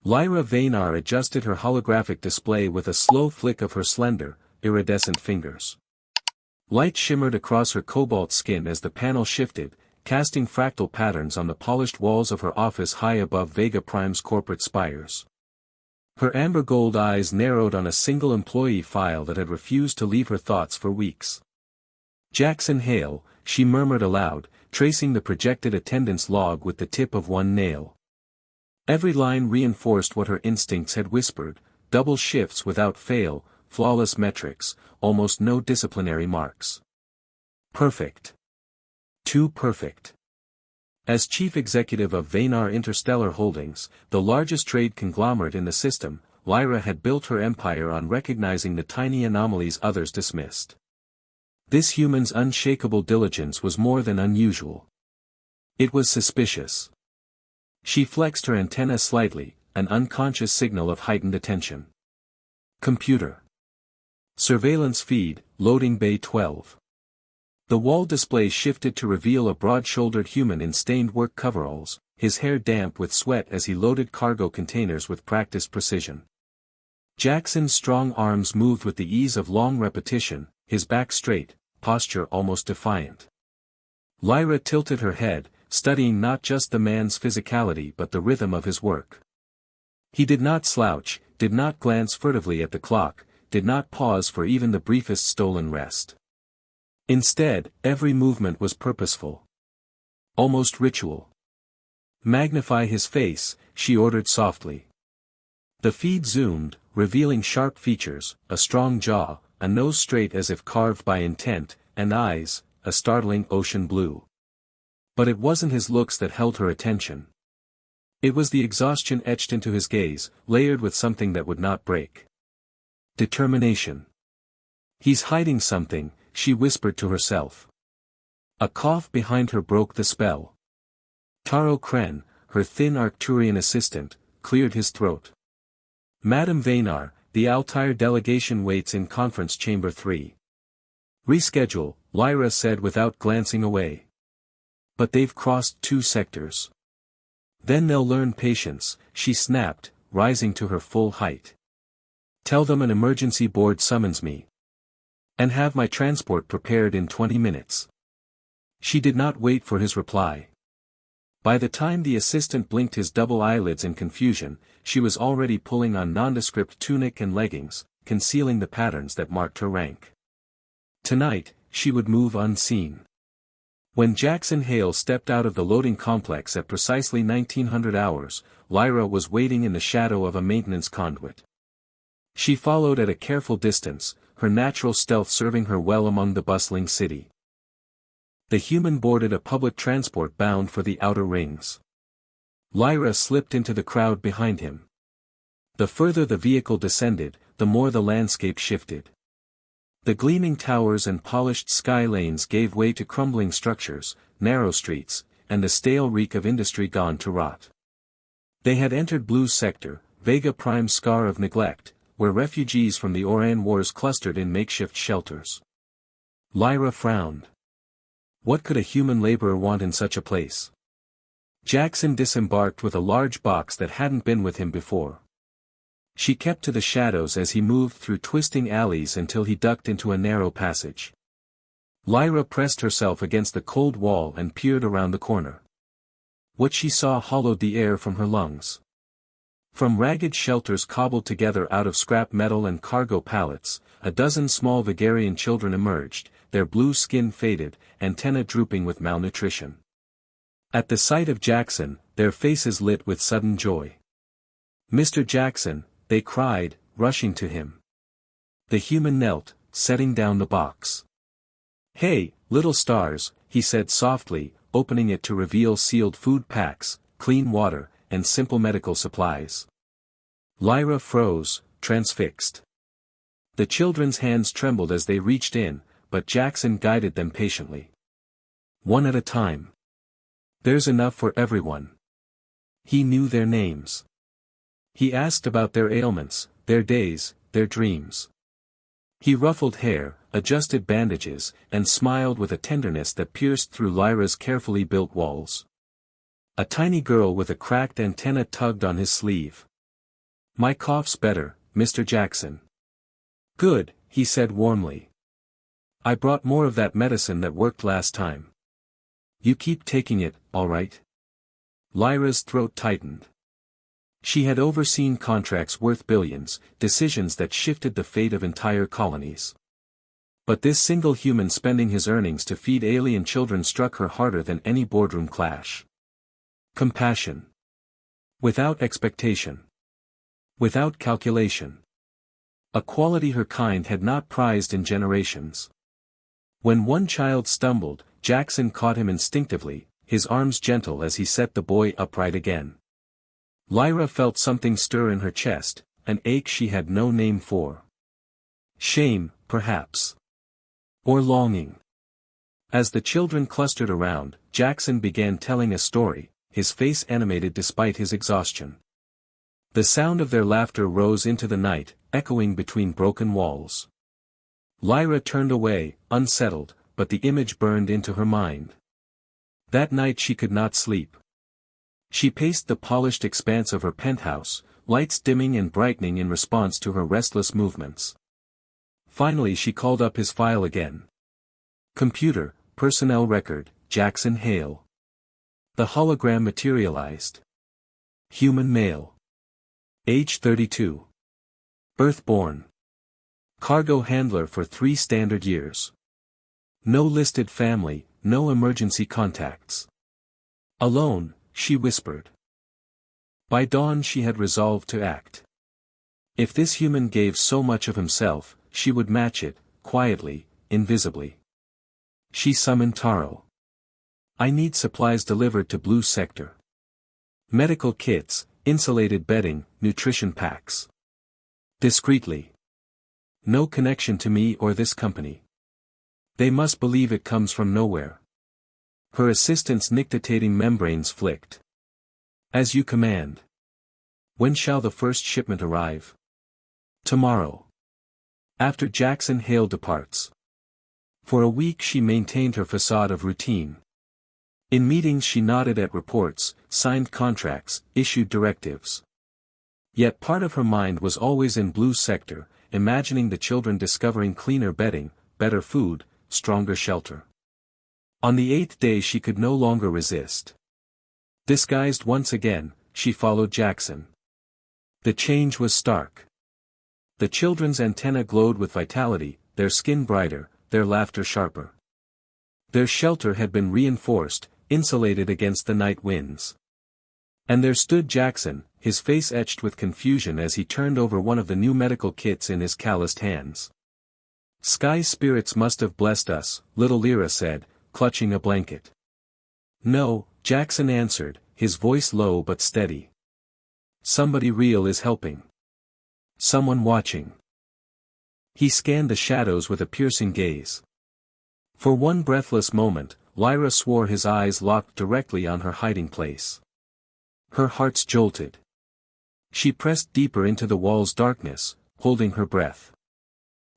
Lyra Vaynar adjusted her holographic display with a slow flick of her slender, iridescent fingers. Light shimmered across her cobalt skin as the panel shifted, casting fractal patterns on the polished walls of her office high above Vega Prime's corporate spires. Her amber gold eyes narrowed on a single employee file that had refused to leave her thoughts for weeks. Jackson Hale, she murmured aloud, tracing the projected attendance log with the tip of one nail. Every line reinforced what her instincts had whispered: double shifts without fail, flawless metrics, almost no disciplinary marks. Perfect. Too perfect. As chief executive of Vaynar Interstellar Holdings, the largest trade conglomerate in the system, Lyra had built her empire on recognizing the tiny anomalies others dismissed. This human's unshakable diligence was more than unusual. It was suspicious. She flexed her antenna slightly, an unconscious signal of heightened attention. Computer. Surveillance feed, loading bay 12. The wall display shifted to reveal a broad-shouldered human in stained work coveralls, his hair damp with sweat as he loaded cargo containers with practiced precision. Jackson's strong arms moved with the ease of long repetition, his back straight, posture almost defiant. Lyra tilted her head, studying not just the man's physicality but the rhythm of his work. He did not slouch, did not glance furtively at the clock, did not pause for even the briefest stolen rest. Instead, every movement was purposeful. Almost ritual. Magnify his face, she ordered softly. The feed zoomed, revealing sharp features, a strong jaw, a nose straight as if carved by intent, and eyes, a startling ocean blue. But it wasn't his looks that held her attention. It was the exhaustion etched into his gaze, layered with something that would not break. Determination. He's hiding something, she whispered to herself. A cough behind her broke the spell. Taro Kren, her thin Arcturian assistant, cleared his throat. Madame Vaynar, the Altair delegation waits in Conference Chamber 3. Reschedule, Lyra said without glancing away. But they've crossed 2 sectors. Then they'll learn patience, she snapped, rising to her full height. Tell them an emergency board summons me. And have my transport prepared in 20 minutes. She did not wait for his reply. By the time the assistant blinked his double eyelids in confusion, she was already pulling on nondescript tunic and leggings, concealing the patterns that marked her rank. Tonight, she would move unseen. When Jackson Hale stepped out of the loading complex at precisely 1900 hours, Lyra was waiting in the shadow of a maintenance conduit. She followed at a careful distance, her natural stealth serving her well among the bustling city. The human boarded a public transport bound for the outer rings. Lyra slipped into the crowd behind him. The further the vehicle descended, the more the landscape shifted. The gleaming towers and polished sky lanes gave way to crumbling structures, narrow streets, and the stale reek of industry gone to rot. They had entered Blue's sector, Vega Prime's scar of neglect, where refugees from the Oran Wars clustered in makeshift shelters. Lyra frowned. What could a human laborer want in such a place? Jackson disembarked with a large box that hadn't been with him before. She kept to the shadows as he moved through twisting alleys until he ducked into a narrow passage. Lyra pressed herself against the cold wall and peered around the corner. What she saw hollowed the air from her lungs. From ragged shelters cobbled together out of scrap metal and cargo pallets, a dozen small Vegarian children emerged, their blue skin faded, antennae drooping with malnutrition. At the sight of Jackson, their faces lit with sudden joy. "Mr. Jackson," they cried, rushing to him. The human knelt, setting down the box. "Hey, little stars," he said softly, opening it to reveal sealed food packs, clean water, and simple medical supplies. Lyra froze, transfixed. The children's hands trembled as they reached in, but Jackson guided them patiently. One at a time. "There's enough for everyone." He knew their names. He asked about their ailments, their days, their dreams. He ruffled hair, adjusted bandages, and smiled with a tenderness that pierced through Lyra's carefully built walls. A tiny girl with a cracked antenna tugged on his sleeve. My cough's better, Mr. Jackson. Good, he said warmly. I brought more of that medicine that worked last time. You keep taking it, all right? Lyra's throat tightened. She had overseen contracts worth billions, decisions that shifted the fate of entire colonies. But this single human spending his earnings to feed alien children struck her harder than any boardroom clash. Compassion. Without expectation. Without calculation. A quality her kind had not prized in generations. When one child stumbled, Jackson caught him instinctively, his arms gentle as he set the boy upright again. Lyra felt something stir in her chest, an ache she had no name for. Shame, perhaps. Or longing. As the children clustered around, Jackson began telling a story, his face animated despite his exhaustion. The sound of their laughter rose into the night, echoing between broken walls. Lyra turned away, unsettled, but the image burned into her mind. That night she could not sleep. She paced the polished expanse of her penthouse, lights dimming and brightening in response to her restless movements. Finally she called up his file again. Computer, personnel record, Jackson Hale. The hologram materialized. Human male. Age 32. Earthborn. Cargo handler for 3 standard years. No listed family, no emergency contacts. Alone, she whispered. By dawn she had resolved to act. If this human gave so much of himself, she would match it, quietly, invisibly. She summoned Taro. I need supplies delivered to Blue Sector. Medical kits, insulated bedding, nutrition packs. Discreetly. No connection to me or this company. They must believe it comes from nowhere. Her assistant's nictitating membranes flicked. As you command. When shall the first shipment arrive? Tomorrow. After Jackson Hale departs. For a week she maintained her facade of routine. In meetings she nodded at reports, signed contracts, issued directives. Yet part of her mind was always in Blue Sector, imagining the children discovering cleaner bedding, better food, stronger shelter. On the 8th day she could no longer resist. Disguised once again, she followed Jackson. The change was stark. The children's antennae glowed with vitality, their skin brighter, their laughter sharper. Their shelter had been reinforced, insulated against the night winds. And there stood Jackson, his face etched with confusion as he turned over one of the new medical kits in his calloused hands. Sky spirits must have blessed us, little Lyra said, clutching a blanket. No, Jackson answered, his voice low but steady. Somebody real is helping. Someone watching. He scanned the shadows with a piercing gaze. For one breathless moment, Lyra swore his eyes locked directly on her hiding place. Her heart jolted. She pressed deeper into the wall's darkness, holding her breath.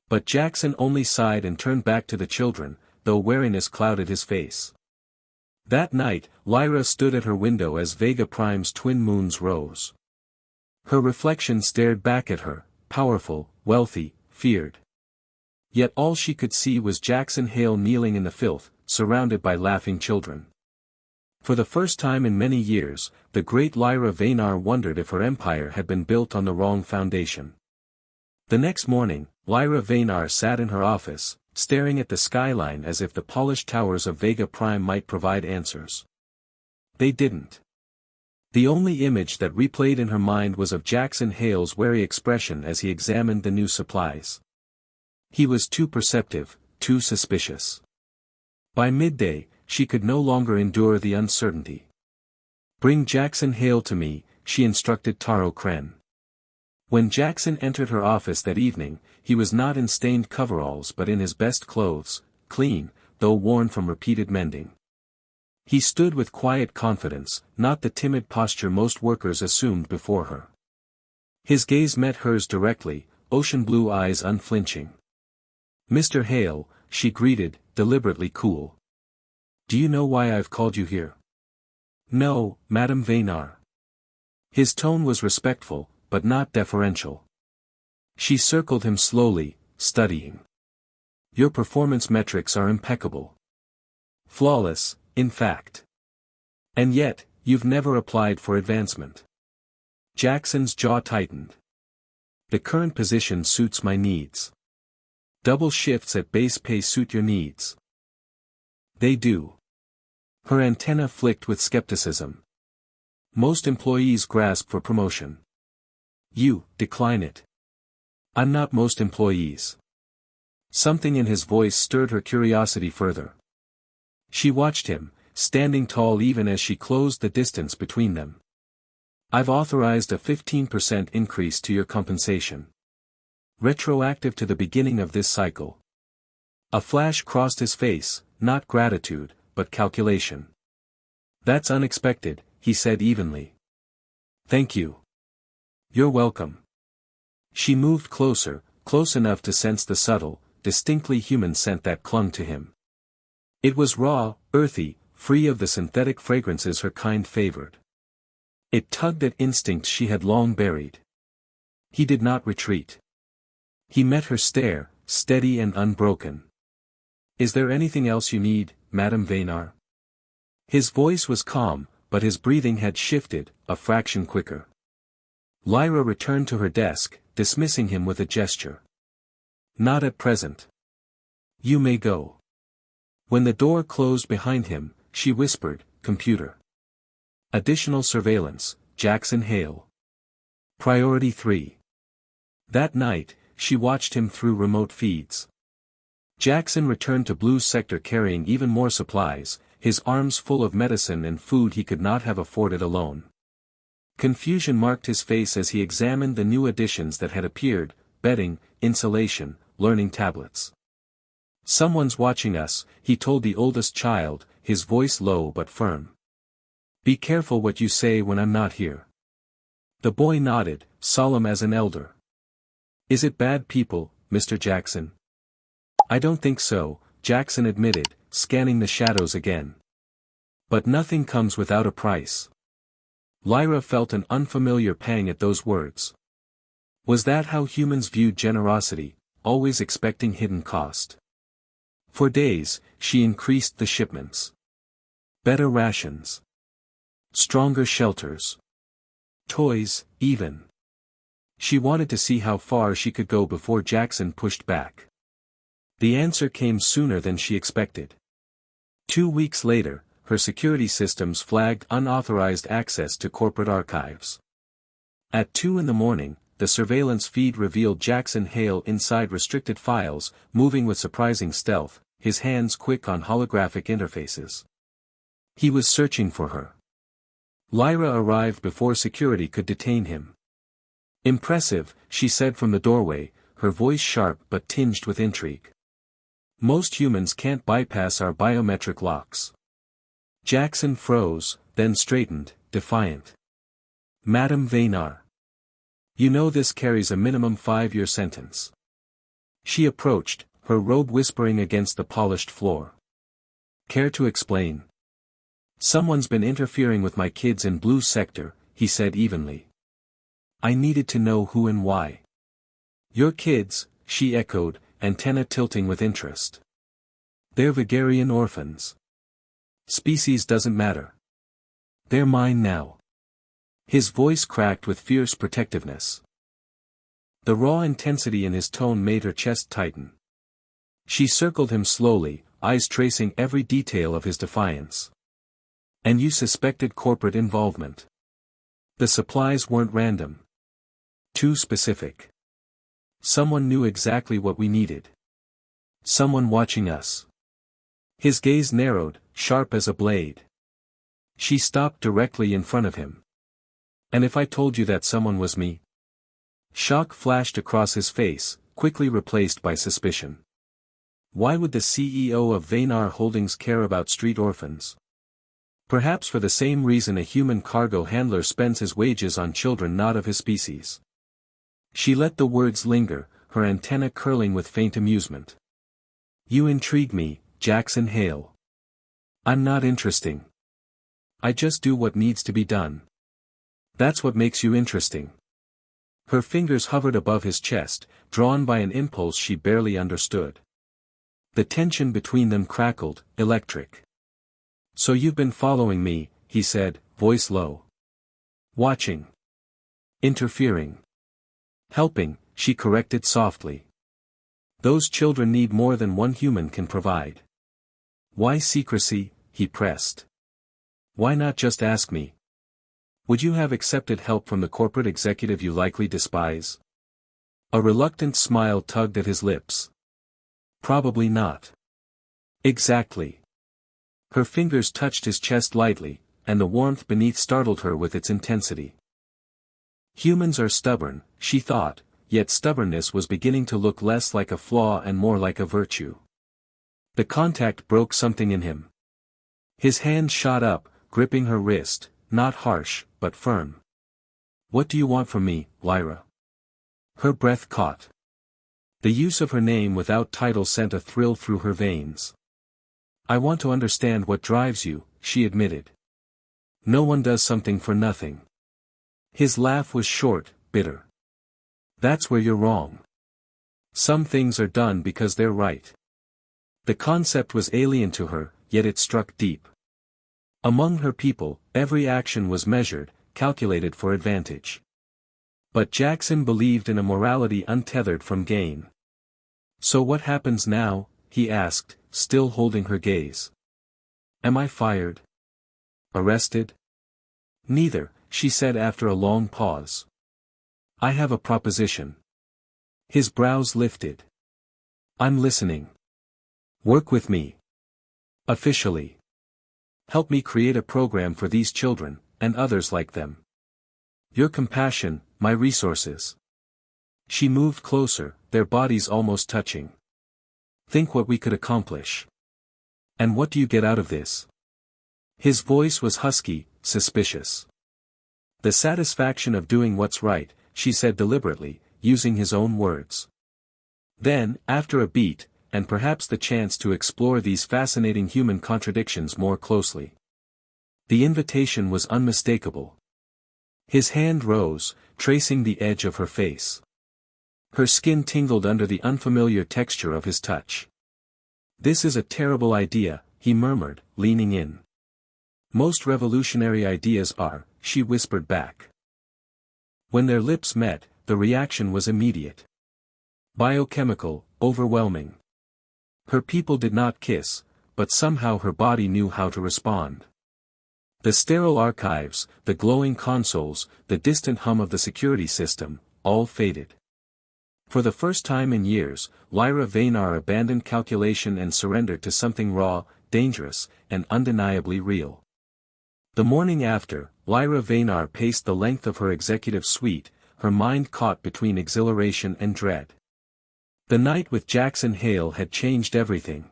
But Jackson only sighed and turned back to the children, though wariness clouded his face. That night, Lyra stood at her window as Vega Prime's twin moons rose. Her reflection stared back at her, powerful, wealthy, feared. Yet all she could see was Jackson Hale kneeling in the filth, surrounded by laughing children. For the first time in many years, the great Lyra Vaynar wondered if her empire had been built on the wrong foundation. The next morning, Lyra Vaynar sat in her office, staring at the skyline as if the polished towers of Vega Prime might provide answers. They didn't. The only image that replayed in her mind was of Jackson Hale's wary expression as he examined the new supplies. He was too perceptive, too suspicious. By midday, she could no longer endure the uncertainty. Bring Jackson Hale to me, she instructed Taro Kren. When Jackson entered her office that evening, he was not in stained coveralls but in his best clothes, clean, though worn from repeated mending. He stood with quiet confidence, not the timid posture most workers assumed before her. His gaze met hers directly, ocean blue eyes unflinching. Mr. Hale, she greeted, deliberately cool. Do you know why I've called you here? No, Madame Vaynar. His tone was respectful, but not deferential. She circled him slowly, studying. Your performance metrics are impeccable. Flawless, in fact. And yet, you've never applied for advancement. Jackson's jaw tightened. The current position suits my needs. Double shifts at base pay suit your needs. They do. Her antenna flicked with skepticism. Most employees grasp for promotion. You decline it. I'm not most employees. Something in his voice stirred her curiosity further. She watched him, standing tall even as she closed the distance between them. I've authorized a 15% increase to your compensation. Retroactive to the beginning of this cycle. A flash crossed his face, not gratitude, but calculation. That's unexpected, he said evenly. Thank you. You're welcome. She moved closer, close enough to sense the subtle, distinctly human scent that clung to him. It was raw, earthy, free of the synthetic fragrances her kind favored. It tugged at instincts she had long buried. He did not retreat. He met her stare, steady and unbroken. Is there anything else you need, Madame Vaynar? His voice was calm, but his breathing had shifted, a fraction quicker. Lyra returned to her desk, dismissing him with a gesture. Not at present. You may go. When the door closed behind him, she whispered, Computer. Additional surveillance, Jackson Hale. Priority 3. That night, she watched him through remote feeds. Jackson returned to Blue's sector carrying even more supplies, his arms full of medicine and food he could not have afforded alone. Confusion marked his face as he examined the new additions that had appeared, bedding, insulation, learning tablets. Someone's watching us, he told the oldest child, his voice low but firm. Be careful what you say when I'm not here. The boy nodded, solemn as an elder. Is it bad people, Mr. Jackson? I don't think so, Jackson admitted, scanning the shadows again. But nothing comes without a price. Lyra felt an unfamiliar pang at those words. Was that how humans viewed generosity, always expecting hidden cost? For days, she increased the shipments. Better rations. Stronger shelters. Toys, even. She wanted to see how far she could go before Jackson pushed back. The answer came sooner than she expected. 2 weeks later, her security systems flagged unauthorized access to corporate archives. At 2 a.m, the surveillance feed revealed Jackson Hale inside restricted files, moving with surprising stealth, his hands quick on holographic interfaces. He was searching for her. Lyra arrived before security could detain him. Impressive, she said from the doorway, her voice sharp but tinged with intrigue. Most humans can't bypass our biometric locks. Jackson froze, then straightened, defiant. Madame Vaynar. You know this carries a minimum 5-year sentence. She approached, her robe whispering against the polished floor. Care to explain? Someone's been interfering with my kids in Blue's sector, he said evenly. I needed to know who and why. Your kids, she echoed, antenna tilting with interest. They're Vigarian orphans. Species doesn't matter. They're mine now. His voice cracked with fierce protectiveness. The raw intensity in his tone made her chest tighten. She circled him slowly, eyes tracing every detail of his defiance. And you suspected corporate involvement. The supplies weren't random. Too specific. Someone knew exactly what we needed. Someone watching us. His gaze narrowed, sharp as a blade. She stopped directly in front of him. And if I told you that someone was me? Shock flashed across his face, quickly replaced by suspicion. Why would the CEO of Vaynar Holdings care about street orphans? Perhaps for the same reason a human cargo handler spends his wages on children not of his species. She let the words linger, her antenna curling with faint amusement. You intrigue me, Jackson Hale. I'm not interesting. I just do what needs to be done. That's what makes you interesting. Her fingers hovered above his chest, drawn by an impulse she barely understood. The tension between them crackled, electric. "So you've been following me," he said, voice low. "Watching. Interfering. Helping," she corrected softly. "Those children need more than one human can provide." "Why secrecy?" he pressed. "Why not just ask me? Would you have accepted help from the corporate executive you likely despise?" A reluctant smile tugged at his lips. "Probably not." "Exactly." Her fingers touched his chest lightly, and the warmth beneath startled her with its intensity. Humans are stubborn, she thought, yet stubbornness was beginning to look less like a flaw and more like a virtue. The contact broke something in him. His hand shot up, gripping her wrist, not harsh, but firm. "What do you want from me, Lyra?" Her breath caught. The use of her name without title sent a thrill through her veins. "I want to understand what drives you," she admitted. "No one does something for nothing." His laugh was short, bitter. "That's where you're wrong. Some things are done because they're right." The concept was alien to her, yet it struck deep. Among her people, every action was measured, calculated for advantage. But Jackson believed in a morality untethered from gain. "So what happens now?" he asked, still holding her gaze. "Am I fired? Arrested?" "Neither," she said after a long pause. "I have a proposition." His brows lifted. "I'm listening." "Work with me. Officially. Help me create a program for these children, and others like them. Your compassion, my resources." She moved closer, their bodies almost touching. "Think what we could accomplish. And what do you get out of this?" His voice was husky, suspicious. "The satisfaction of doing what's right," she said deliberately, using his own words. Then, after a beat, "and perhaps the chance to explore these fascinating human contradictions more closely." The invitation was unmistakable. His hand rose, tracing the edge of her face. Her skin tingled under the unfamiliar texture of his touch. "This is a terrible idea," he murmured, leaning in. "Most revolutionary ideas are," she whispered back. When their lips met, the reaction was immediate. Biochemical, overwhelming. Her people did not kiss, but somehow her body knew how to respond. The sterile archives, the glowing consoles, the distant hum of the security system, all faded. For the first time in years, Lyra Vaynar abandoned calculation and surrendered to something raw, dangerous, and undeniably real. The morning after, Lyra Vaynar paced the length of her executive suite, her mind caught between exhilaration and dread. The night with Jackson Hale had changed everything.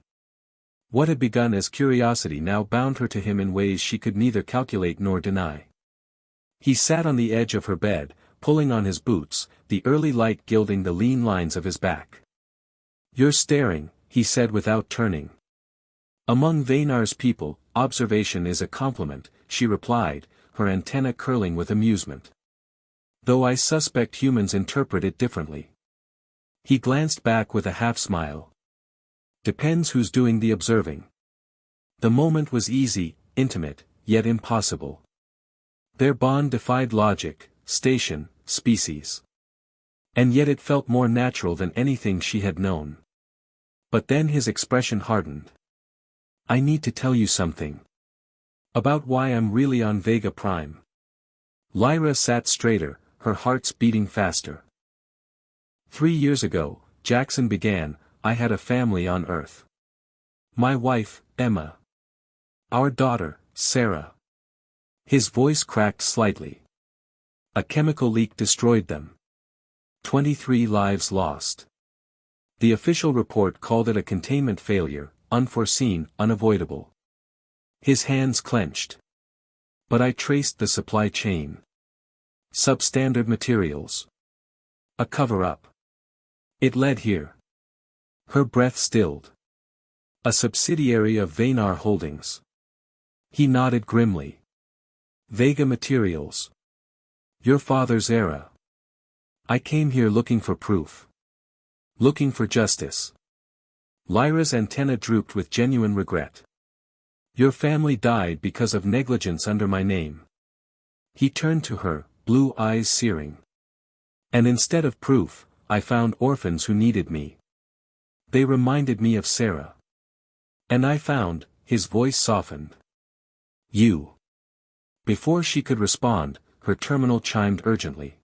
What had begun as curiosity now bound her to him in ways she could neither calculate nor deny. He sat on the edge of her bed, pulling on his boots, the early light gilding the lean lines of his back. "You're staring," he said without turning. "Among Vaynar's people, observation is a compliment," she replied, her antenna curling with amusement. "Though I suspect humans interpret it differently." He glanced back with a half-smile. "Depends who's doing the observing." The moment was easy, intimate, yet impossible. Their bond defied logic, station, species. And yet it felt more natural than anything she had known. But then his expression hardened. "I need to tell you something. About why I'm really on Vega Prime." Lyra sat straighter, her heart's beating faster. 3 years ago, Jackson began, I had a family on Earth. My wife, Emma. Our daughter, Sarah. His voice cracked slightly. A chemical leak destroyed them. 23 lives lost. The official report called it a containment failure, unforeseen, unavoidable. His hands clenched. But I traced the supply chain. Substandard materials. A cover-up. It led here. Her breath stilled. A subsidiary of Vaynar Holdings. He nodded grimly. Vega Materials. Your father's era. I came here looking for proof. Looking for justice. Lyra's antenna drooped with genuine regret. Your family died because of negligence under my name. He turned to her, blue eyes searing. And instead of proof, I found orphans who needed me. They reminded me of Sarah. And I found, his voice softened. You. Before she could respond, her terminal chimed urgently.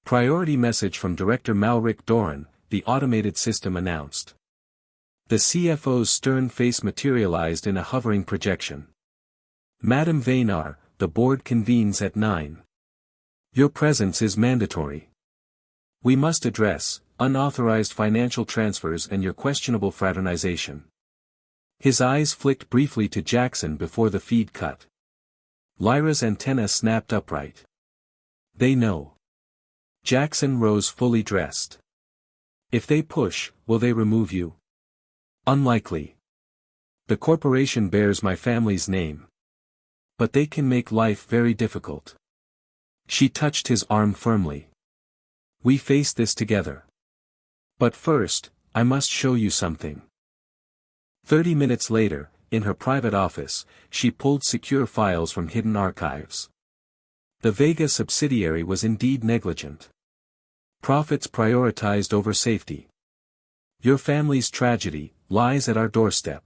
Priority message from Director Malric Doran, the automated system announced. The CFO's stern face materialized in a hovering projection. Madam Vaynar, the board convenes at 9. Your presence is mandatory. We must address unauthorized financial transfers and your questionable fraternization. His eyes flicked briefly to Jackson before the feed cut. Lyra's antenna snapped upright. They know. Jackson rose fully dressed. If they push, will they remove you? Unlikely. The corporation bears my family's name. But they can make life very difficult. She touched his arm firmly. We face this together. But first, I must show you something. 30 minutes later, in her private office, she pulled secure files from hidden archives. The Vega subsidiary was indeed negligent. Profits prioritized over safety. Your family's tragedy lies at our doorstep.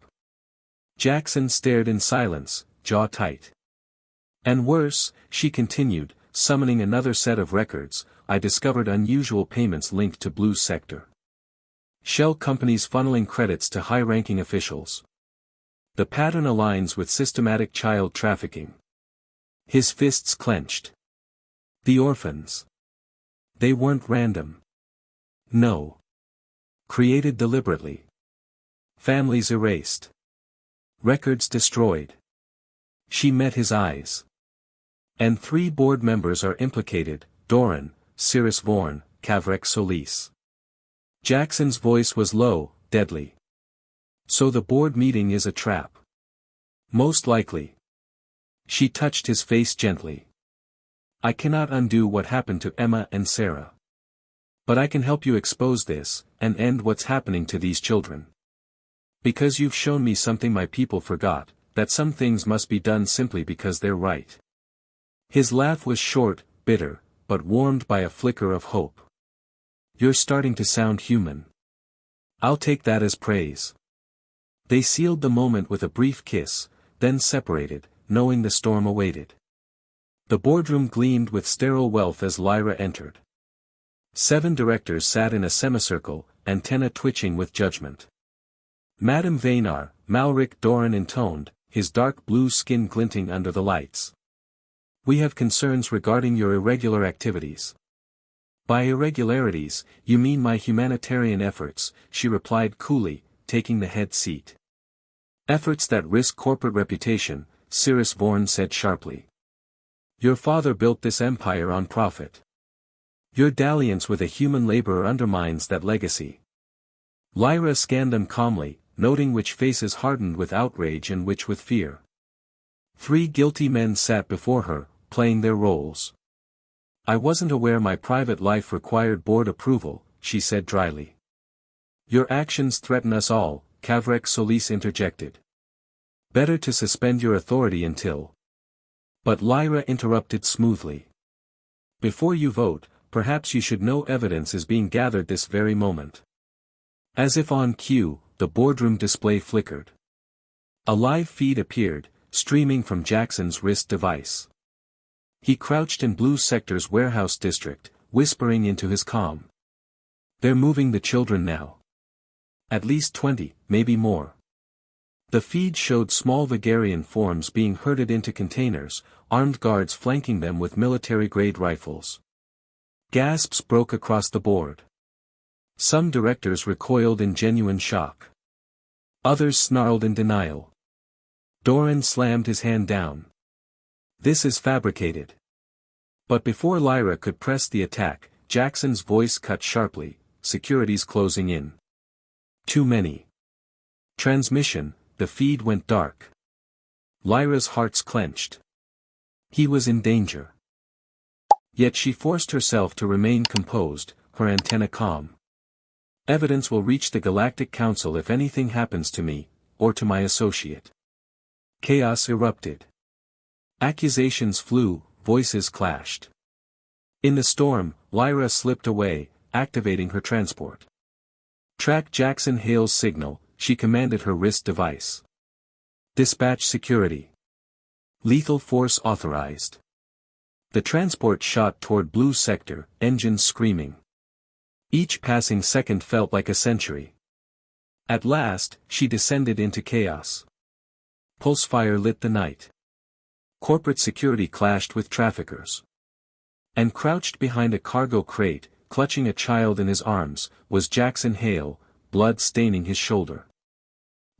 Jackson stared in silence, jaw tight. And worse, she continued, summoning another set of records, I discovered unusual payments linked to Blue Sector. Shell companies funneling credits to high-ranking officials. The pattern aligns with systematic child trafficking. His fists clenched. The orphans. They weren't random. No. Created deliberately. Families erased. Records destroyed. She met his eyes. And 3 board members are implicated, Doran, Cirrus Vorn, HFYxScifi. Jackson's voice was low, deadly. So the board meeting is a trap. Most likely. She touched his face gently. I cannot undo what happened to Emma and Sarah. But I can help you expose this, and end what's happening to these children. Because you've shown me something my people forgot, that some things must be done simply because they're right. His laugh was short, bitter, but warmed by a flicker of hope. You're starting to sound human. I'll take that as praise. They sealed the moment with a brief kiss, then separated, knowing the storm awaited. The boardroom gleamed with sterile wealth as Lyra entered. 7 directors sat in a semicircle, antenna twitching with judgment. Madam Vaynar, Malric Doran intoned, his dark blue skin glinting under the lights. We have concerns regarding your irregular activities. By irregularities, you mean my humanitarian efforts, she replied coolly, taking the head seat. Efforts that risk corporate reputation, Cirrus Vorn said sharply. Your father built this empire on profit. Your dalliance with a human laborer undermines that legacy. Lyra scanned them calmly, noting which faces hardened with outrage and which with fear. 3 guilty men sat before her, playing their roles. I wasn't aware my private life required board approval, she said dryly. Your actions threaten us all, HFYxScifi interjected. Better to suspend your authority until. But Lyra interrupted smoothly. Before you vote, perhaps you should know evidence is being gathered this very moment. As if on cue, the boardroom display flickered. A live feed appeared, streaming from Jackson's wrist device. He crouched in Blue Sector's warehouse district, whispering into his comm. They're moving the children now. At least 20, maybe more. The feed showed small Vegarian forms being herded into containers, armed guards flanking them with military-grade rifles. Gasps broke across the board. Some directors recoiled in genuine shock. Others snarled in denial. Doran slammed his hand down. This is fabricated. But before Lyra could press the attack, Jackson's voice cut sharply, security's closing in. Too many. Transmission, the feed went dark. Lyra's hearts clenched. He was in danger. Yet she forced herself to remain composed, her antenna calm. Evidence will reach the Galactic Council if anything happens to me, or to my associate. Chaos erupted. Accusations flew, voices clashed. In the storm, Lyra slipped away, activating her transport. Track Jackson Hale's signal, she commanded her wrist device. Dispatch security. Lethal force authorized. The transport shot toward Blue Sector, engines screaming. Each passing second felt like a century. At last, she descended into chaos. Pulsefire lit the night. Corporate security clashed with traffickers. And crouched behind a cargo crate, clutching a child in his arms, was Jackson Hale, blood staining his shoulder.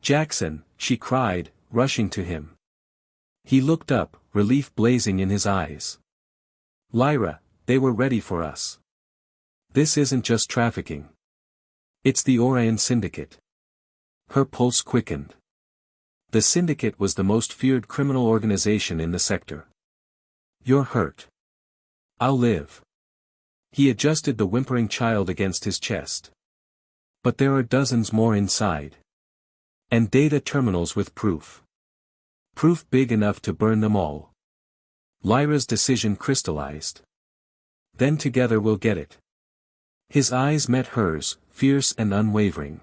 "Jackson," she cried, rushing to him. He looked up, relief blazing in his eyes. "Lyra, they were ready for us. This isn't just trafficking. It's the Orion Syndicate." Her pulse quickened. The Syndicate was the most feared criminal organization in the sector. "You're hurt. I'll live." He adjusted the whimpering child against his chest. "But there are dozens more inside. And data terminals with proof. Proof big enough to burn them all." Lyra's decision crystallized. "Then together we'll get it." His eyes met hers, fierce and unwavering.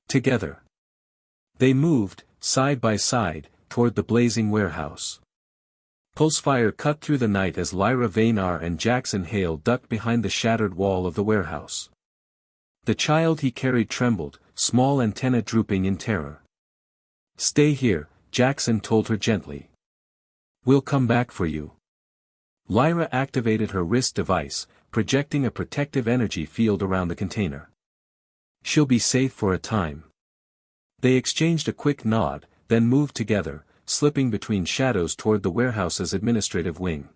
Together. They moved, side by side, toward the blazing warehouse. Pulsefire cut through the night as Lyra Vaynar and Jackson Hale ducked behind the shattered wall of the warehouse. The child he carried trembled, small antenna drooping in terror. "Stay here," Jackson told her gently. "We'll come back for you." Lyra activated her wrist device, projecting a protective energy field around the container. "She'll be safe for a time." They exchanged a quick nod, then moved together, slipping between shadows toward the warehouse's administrative wing.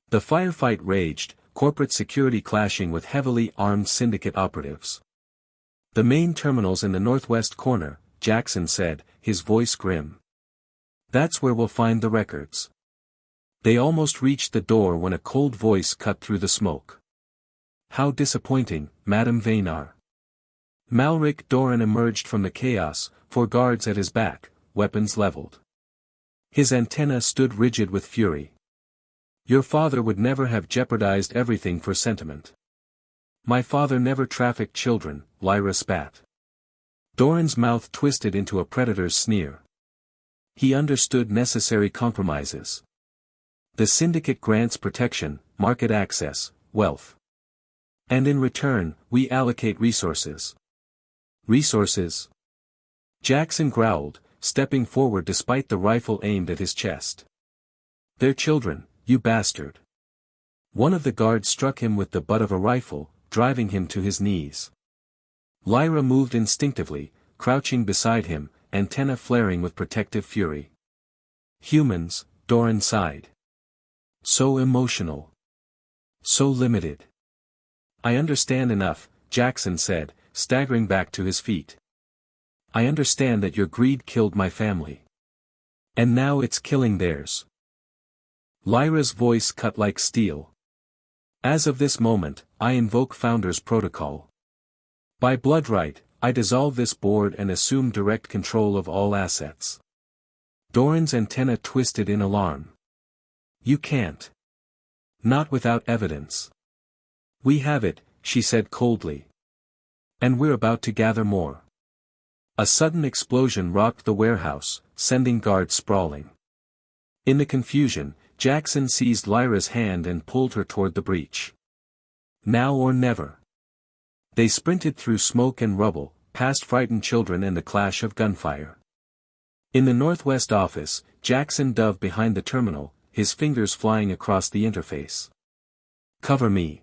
The firefight raged, corporate security clashing with heavily armed syndicate operatives. "The main terminal's in the northwest corner," Jackson said, his voice grim. "That's where we'll find the records." They almost reached the door when a cold voice cut through the smoke. "How disappointing, Madame Vaynar." Malric Doran emerged from the chaos, 4 guards at his back, weapons leveled. His antenna stood rigid with fury. "Your father would never have jeopardized everything for sentiment." "My father never trafficked children," Lyra spat. Doran's mouth twisted into a predator's sneer. "He understood necessary compromises. The syndicate grants protection, market access, wealth. And in return, we allocate resources." "Resources?" Jackson growled, stepping forward despite the rifle aimed at his chest. "They're children, you bastard." One of the guards struck him with the butt of a rifle, driving him to his knees. Lyra moved instinctively, crouching beside him, antenna flaring with protective fury. "Humans," Doran sighed. "So emotional. So limited." "I understand enough," Jackson said, staggering back to his feet. "I understand that your greed killed my family. And now it's killing theirs." Lyra's voice cut like steel. "As of this moment, I invoke Founder's Protocol. By blood right, I dissolve this board and assume direct control of all assets." Doran's antenna twisted in alarm. "You can't. Not without evidence." "We have it," she said coldly. "And we're about to gather more." A sudden explosion rocked the warehouse, sending guards sprawling. In the confusion, Jackson seized Lyra's hand and pulled her toward the breach. "Now or never." They sprinted through smoke and rubble, past frightened children and the clash of gunfire. In the northwest office, Jackson dove behind the terminal, his fingers flying across the interface. "Cover me."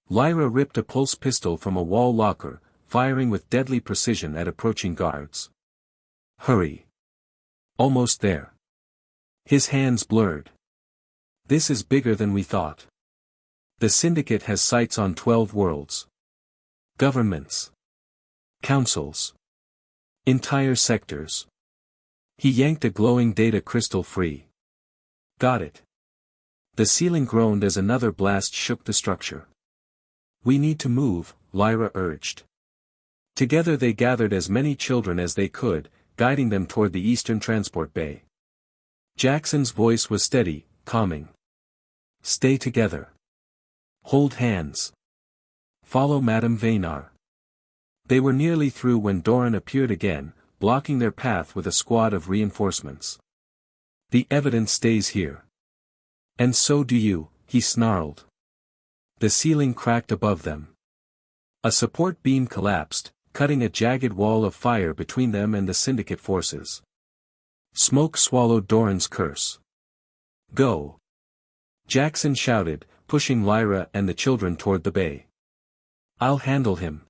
Lyra ripped a pulse pistol from a wall locker, firing with deadly precision at approaching guards. "Hurry. Almost there." His hands blurred. "This is bigger than we thought. The Syndicate has sights on 12 worlds. Governments. Councils. Entire sectors." He yanked a glowing data crystal free. "Got it." The ceiling groaned as another blast shook the structure. "We need to move," Lyra urged. Together they gathered as many children as they could, guiding them toward the eastern transport bay. Jackson's voice was steady, calming. "Stay together. Hold hands. Follow Madame Vaynar." They were nearly through when Doran appeared again, blocking their path with a squad of reinforcements. "The evidence stays here. And so do you," he snarled. The ceiling cracked above them. A support beam collapsed, cutting a jagged wall of fire between them and the Syndicate forces. Smoke swallowed Doran's curse. "Go!" Jackson shouted, pushing Lyra and the children toward the bay. "I'll handle him.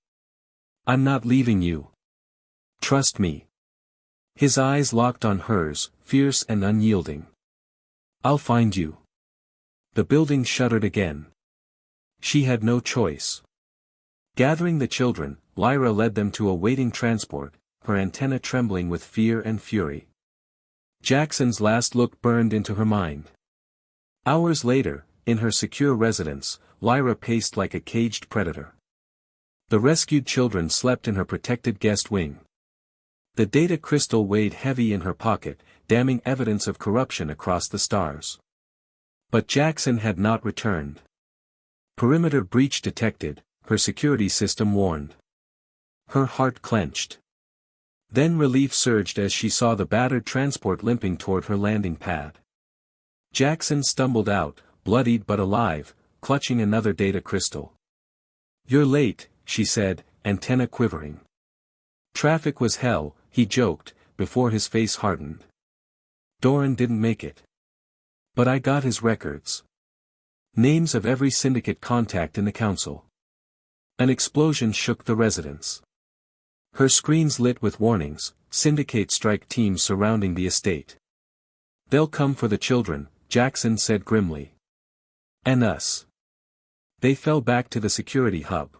I'm not leaving you. Trust me." His eyes locked on hers, fierce and unyielding. "I'll find you." The building shuddered again. She had no choice. Gathering the children, Lyra led them to a waiting transport, her antenna trembling with fear and fury. Jackson's last look burned into her mind. Hours later, in her secure residence, Lyra paced like a caged predator. The rescued children slept in her protected guest wing. The data crystal weighed heavy in her pocket, damning evidence of corruption across the stars. But Jackson had not returned. Perimeter breach detected, her security system warned. Her heart clenched. Then relief surged as she saw the battered transport limping toward her landing pad. Jackson stumbled out, bloodied but alive, clutching another data crystal. "You're late," she said, antenna quivering. "Traffic was hell," he joked, before his face hardened. "Doran didn't make it. But I got his records. Names of every Syndicate contact in the Council." An explosion shook the residence. Her screens lit with warnings, Syndicate strike teams surrounding the estate. "They'll come for the children," Jackson said grimly. "And us." They fell back to the security hub.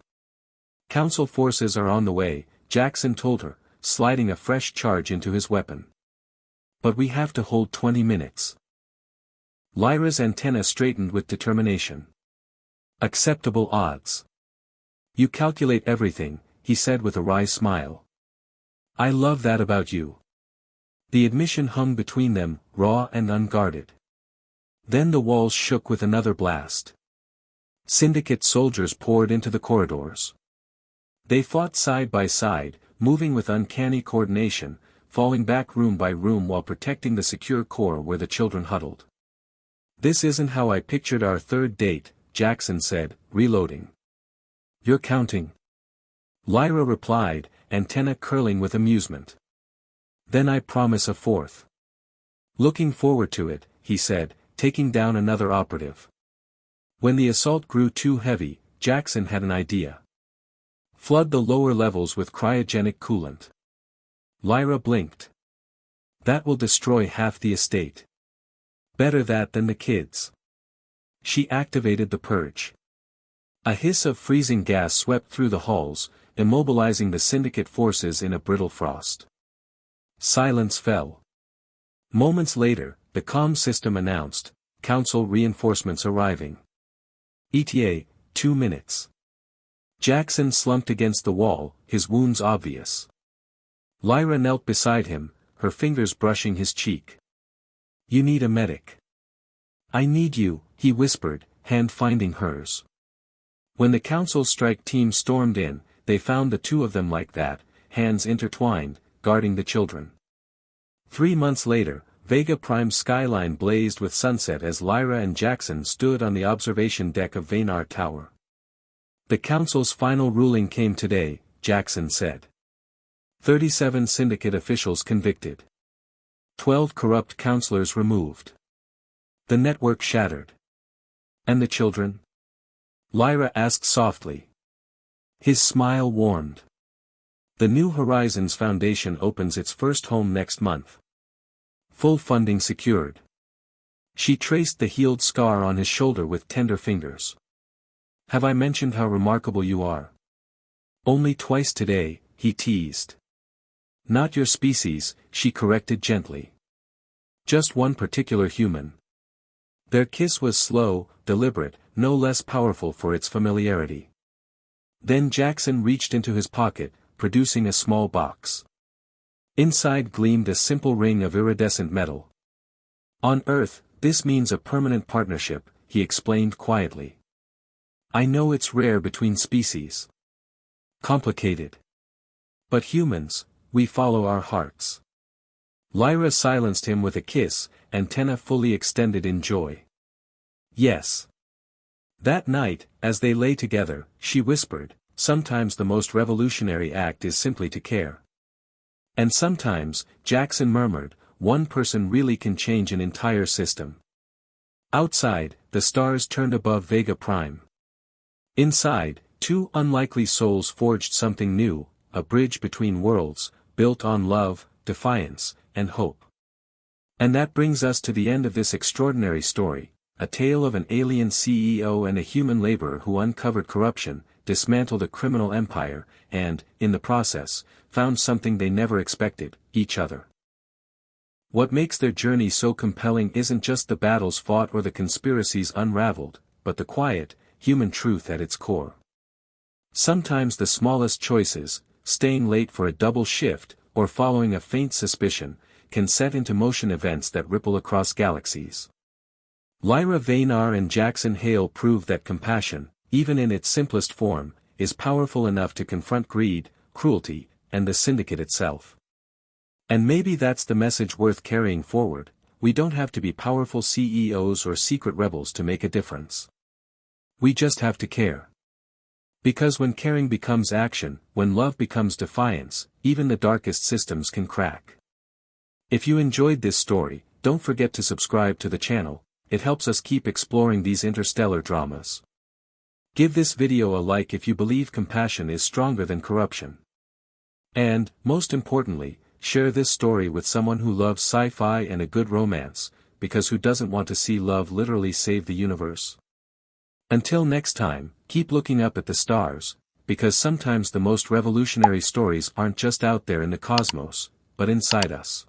"Council forces are on the way," Jackson told her, sliding a fresh charge into his weapon. "But we have to hold 20 minutes. Lyra's antenna straightened with determination. "Acceptable odds. You calculate everything," he said with a wry smile. "I love that about you." The admission hung between them, raw and unguarded. Then the walls shook with another blast. Syndicate soldiers poured into the corridors. They fought side by side, moving with uncanny coordination, falling back room by room while protecting the secure core where the children huddled. "This isn't how I pictured our third date," Jackson said, reloading. "You're counting?" Lyra replied, antenna curling with amusement. "Then I promise a fourth." "Looking forward to it," he said, taking down another operative. When the assault grew too heavy, Jackson had an idea. "Flood the lower levels with cryogenic coolant." Lyra blinked. "That will destroy half the estate." "Better that than the kids." She activated the purge. A hiss of freezing gas swept through the halls, immobilizing the Syndicate forces in a brittle frost. Silence fell. Moments later, the comm system announced, "Council reinforcements arriving. ETA, 2 minutes." Jackson slumped against the wall, his wounds obvious. Lyra knelt beside him, her fingers brushing his cheek. "You need a medic." "I need you," he whispered, hand finding hers. When the Council strike team stormed in, they found the two of them like that, hands intertwined, guarding the children. 3 months later, Vega Prime's skyline blazed with sunset as Lyra and Jackson stood on the observation deck of Vaynar Tower. "The Council's final ruling came today," Jackson said. 37 Syndicate officials convicted. 12 corrupt counselors removed. The network shattered. "And the children?" Lyra asked softly. His smile warmed. "The New Horizons Foundation opens its first home next month. Full funding secured." She traced the healed scar on his shoulder with tender fingers. "Have I mentioned how remarkable you are?" "Only twice today," he teased. "Not your species," she corrected gently. "Just one particular human." Their kiss was slow, deliberate, no less powerful for its familiarity. Then Jackson reached into his pocket, producing a small box. Inside gleamed a simple ring of iridescent metal. On Earth, this means a permanent partnership, he explained quietly. I know it's rare between species. Complicated. But humans, we follow our hearts. Lyra silenced him with a kiss, antenna fully extended in joy. Yes. That night, as they lay together, she whispered, sometimes the most revolutionary act is simply to care. And sometimes, Jackson murmured, one person really can change an entire system. Outside, the stars turned above Vega Prime. Inside, two unlikely souls forged something new, a bridge between worlds, built on love, defiance, and hope. And that brings us to the end of this extraordinary story, a tale of an alien CEO and a human laborer who uncovered corruption, dismantled a criminal empire, and, in the process, found something they never expected, each other. What makes their journey so compelling isn't just the battles fought or the conspiracies unraveled, but the quiet, human truth at its core. Sometimes the smallest choices, staying late for a double shift, or following a faint suspicion, can set into motion events that ripple across galaxies. Lyra Vaynar and Jackson Hale prove that compassion, even in its simplest form, is powerful enough to confront greed, cruelty, and the syndicate itself. And maybe that's the message worth carrying forward: we don't have to be powerful CEOs or secret rebels to make a difference. We just have to care. Because when caring becomes action, when love becomes defiance, even the darkest systems can crack. If you enjoyed this story, don't forget to subscribe to the channel, it helps us keep exploring these interstellar dramas. Give this video a like if you believe compassion is stronger than corruption. And, most importantly, share this story with someone who loves sci-fi and a good romance, because who doesn't want to see love literally save the universe? Until next time, keep looking up at the stars, because sometimes the most revolutionary stories aren't just out there in the cosmos, but inside us.